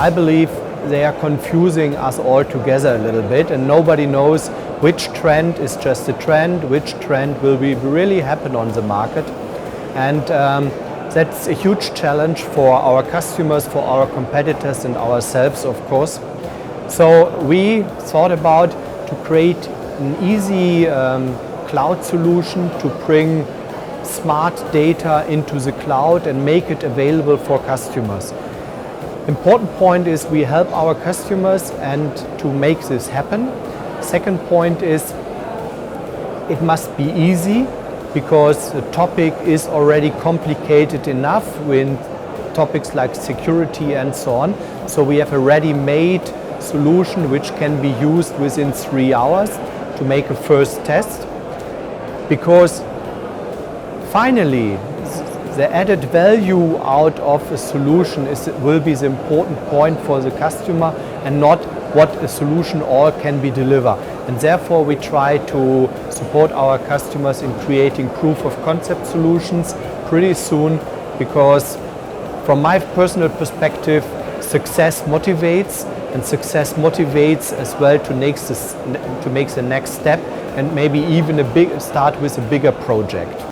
I believe they are confusing us all together a little bit, and nobody knows which trend is just a trend, which trend will really happen on the market. And that's a huge challenge for our customers, for our competitors and ourselves, of course. So we thought about to create an easy cloud solution to bring smart data into the cloud and make it available for customers. Important point is we help our customers and to make this happen. Second point is it must be easy, because the topic is already complicated enough with topics like security and so on. So we have a ready-made solution which can be used within 3 hours to make a first test. Because finally, the added value out of a solution will be the important point for the customer, and not what a solution all can be delivered. And therefore we try to support our customers in creating proof of concept solutions pretty soon, because from my personal perspective, success motivates, and success motivates as well to make the next step, and maybe even start with a bigger project.